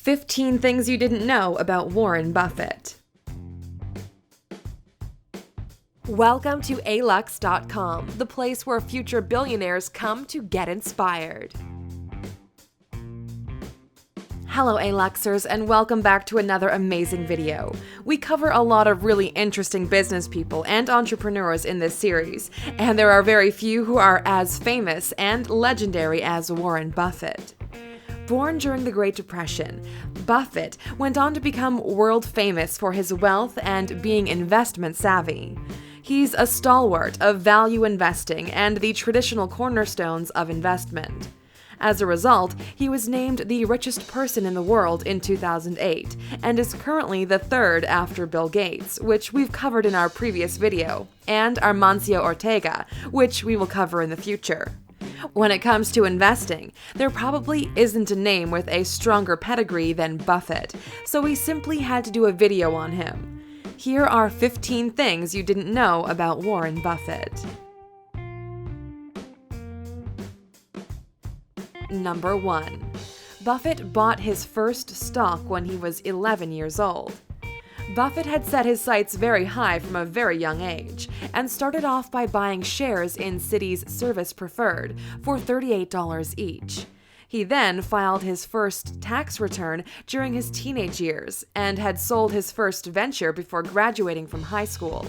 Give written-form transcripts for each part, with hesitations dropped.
15 Things You Didn't Know About Warren Buffett. Welcome to alux.com, the place where future billionaires come to get inspired. Hello Aluxers, and welcome back to another amazing video. We cover a lot of really interesting business people and entrepreneurs in this series, and there are very few who are as famous and legendary as Warren Buffett. Born during the Great Depression, Buffett went on to become world famous for his wealth and being investment savvy. He's a stalwart of value investing and the traditional cornerstones of investment. As a result, he was named the richest person in the world in 2008 and is currently the third after Bill Gates, which we've covered in our previous video, and Amancio Ortega, which we will cover in the future. When it comes to investing, there probably isn't a name with a stronger pedigree than Buffett, so we simply had to do a video on him. Here are 15 things you didn't know about Warren Buffett. Number 1. Buffett bought his first stock when he was 11 years old. Buffett had set his sights very high from a very young age, and started off by buying shares in Citi's Service Preferred for $38 each. He then filed his first tax return during his teenage years, and had sold his first venture before graduating from high school.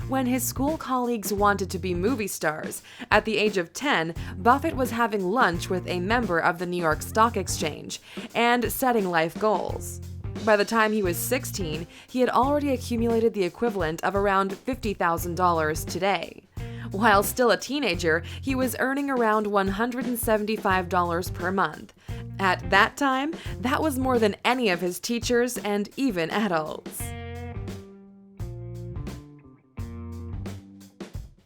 When his school colleagues wanted to be movie stars, at the age of 10, Buffett was having lunch with a member of the New York Stock Exchange and setting life goals. By the time he was 16, he had already accumulated the equivalent of around $50,000 today. While still a teenager, he was earning around $175 per month. At that time, that was more than any of his teachers and even adults.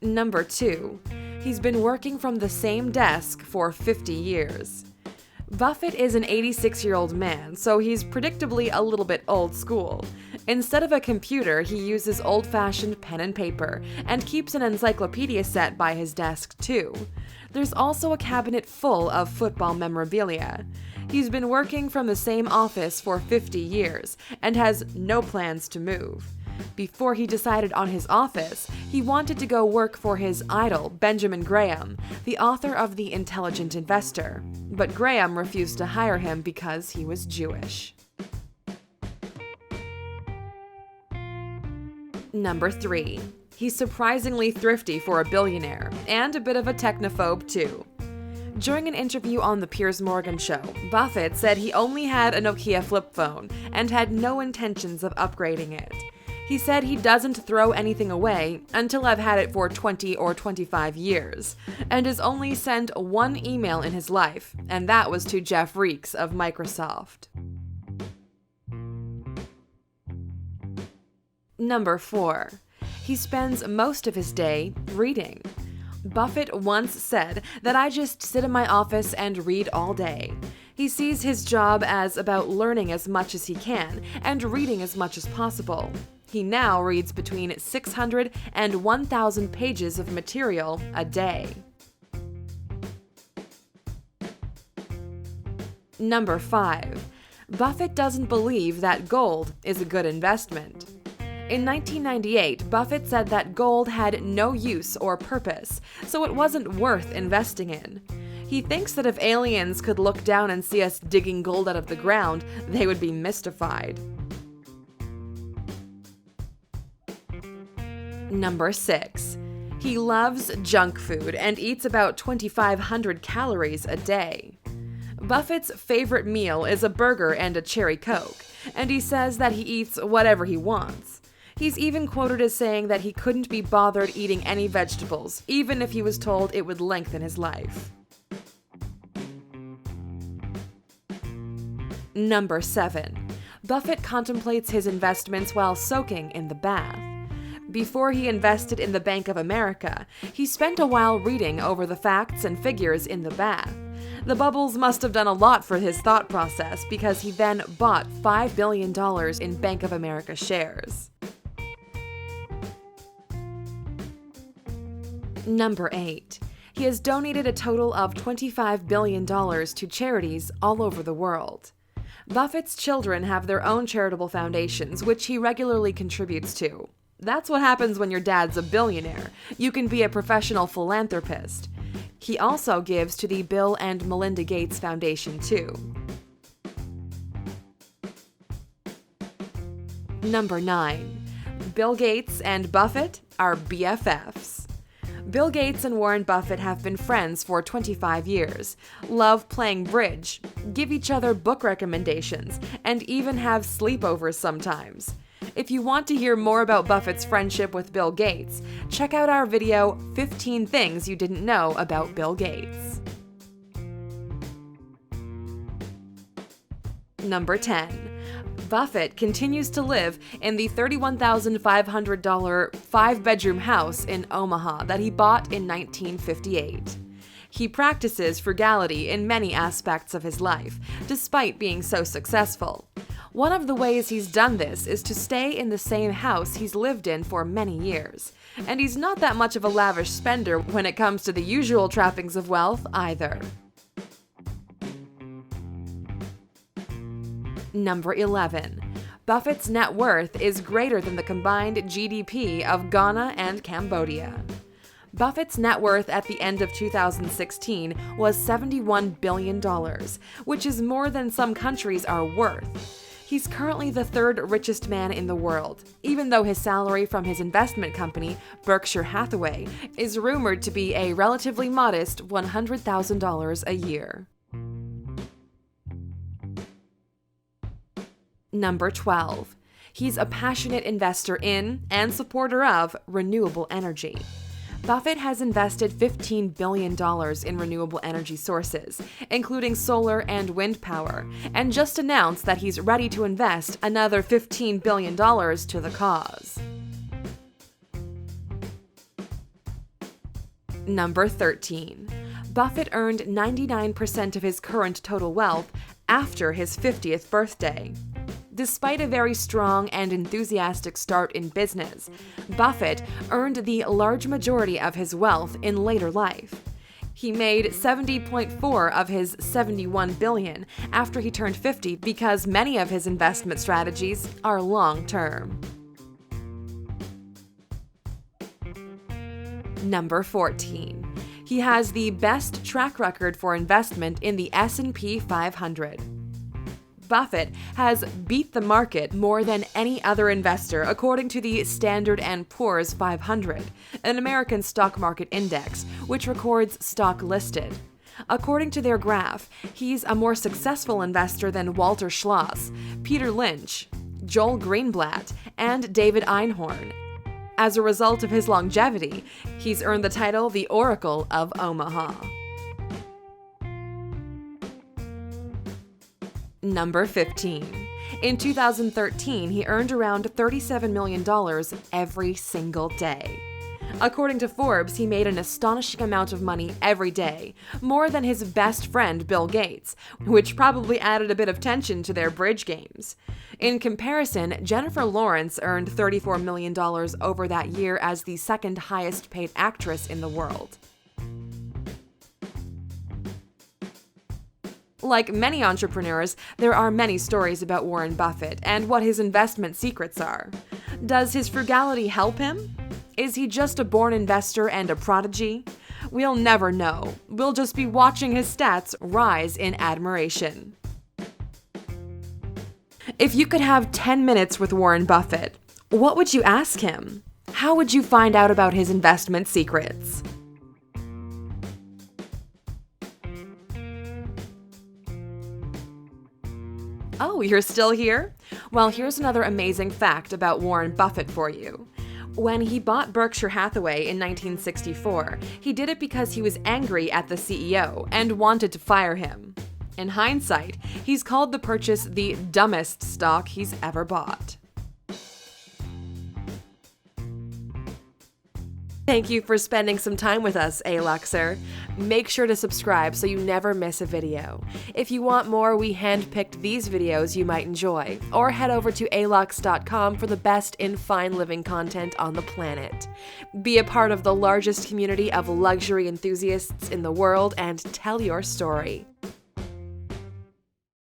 Number 2. He's been working from the same desk for 50 years. Buffett is an 86-year-old man, so he's predictably a little bit old school. Instead of a computer, he uses old-fashioned pen and paper, and keeps an encyclopedia set by his desk too. There's also a cabinet full of football memorabilia. He's been working from the same office for 50 years, and has no plans to move. Before he decided on his office, he wanted to go work for his idol, Benjamin Graham, the author of The Intelligent Investor, but Graham refused to hire him because he was Jewish. Number 3. He's surprisingly thrifty for a billionaire, and a bit of a technophobe too. During an interview on The Piers Morgan Show, Buffett said he only had a Nokia flip phone and had no intentions of upgrading it. He said he doesn't throw anything away until I've had it for 20 or 25 years, and has only sent one email in his life, and that was to Jeff Reeks of Microsoft. Number 4. He spends most of his day reading. Buffett once said that I just sit in my office and read all day. He sees his job as about learning as much as he can and reading as much as possible. He now reads between 600 and 1,000 pages of material a day. Number 5. Buffett doesn't believe that gold is a good investment. In 1998, Buffett said that gold had no use or purpose, so it wasn't worth investing in. He thinks that if aliens could look down and see us digging gold out of the ground, they would be mystified. Number 6. He loves junk food and eats about 2,500 calories a day. Buffett's favorite meal is a burger and a cherry Coke, and he says that he eats whatever he wants. He's even quoted as saying that he couldn't be bothered eating any vegetables, even if he was told it would lengthen his life. Number 7. Buffett contemplates his investments while soaking in the bath. Before he invested in the Bank of America, he spent a while reading over the facts and figures in the bath. The bubbles must have done a lot for his thought process, because he then bought $5 billion in Bank of America shares. Number 8. He has donated a total of $25 billion to charities all over the world. Buffett's children have their own charitable foundations, which he regularly contributes to. That's what happens when your dad's a billionaire. You can be a professional philanthropist. He also gives to the Bill and Melinda Gates Foundation, too. Number 9. Bill Gates and Buffett are BFFs. Bill Gates and Warren Buffett have been friends for 25 years, love playing bridge, give each other book recommendations, and even have sleepovers sometimes. If you want to hear more about Buffett's friendship with Bill Gates, check out our video, 15 Things You Didn't Know About Bill Gates. Number 10. Buffett continues to live in the $31,500 five-bedroom house in Omaha that he bought in 1958. He practices frugality in many aspects of his life, despite being so successful. One of the ways he's done this is to stay in the same house he's lived in for many years. And he's not that much of a lavish spender when it comes to the usual trappings of wealth either. Number 11. Buffett's net worth is greater than the combined GDP of Ghana and Cambodia. Buffett's net worth at the end of 2016 was $71 billion, which is more than some countries are worth. He's currently the third richest man in the world, even though his salary from his investment company, Berkshire Hathaway, is rumored to be a relatively modest $100,000 a year. Number 12. He's a passionate investor in and supporter of renewable energy. Buffett has invested $15 billion in renewable energy sources, including solar and wind power, and just announced that he's ready to invest another $15 billion to the cause. Number 13. Buffett earned 99% of his current total wealth after his 50th birthday. Despite a very strong and enthusiastic start in business, Buffett earned the large majority of his wealth in later life. He made $70.4 of his $71 billion after he turned 50 because many of his investment strategies are long-term. Number 14. He has the best track record for investment in the S&P 500. Buffett has beat the market more than any other investor according to the Standard & Poor's 500, an American stock market index, which records stock listed. According to their graph, he's a more successful investor than Walter Schloss, Peter Lynch, Joel Greenblatt, and David Einhorn. As a result of his longevity, he's earned the title the Oracle of Omaha. Number 15. In 2013, he earned around $37 million every single day. According to Forbes, he made an astonishing amount of money every day, more than his best friend Bill Gates, which probably added a bit of tension to their bridge games. In comparison, Jennifer Lawrence earned $34 million over that year as the second highest paid actress in the world. Like many entrepreneurs, there are many stories about Warren Buffett and what his investment secrets are. Does his frugality help him? Is he just a born investor and a prodigy? We'll never know. We'll just be watching his stats rise in admiration. If you could have 10 minutes with Warren Buffett, what would you ask him? How would you find out about his investment secrets? Oh, you're still here? Well, here's another amazing fact about Warren Buffett for you. When he bought Berkshire Hathaway in 1964, he did it because he was angry at the CEO and wanted to fire him. In hindsight, he's called the purchase the dumbest stock he's ever bought. Thank you for spending some time with us, A-Luxer. Make sure to subscribe so you never miss a video. If you want more, we handpicked these videos you might enjoy, or head over to alux.com for the best in fine living content on the planet. Be a part of the largest community of luxury enthusiasts in the world and tell your story.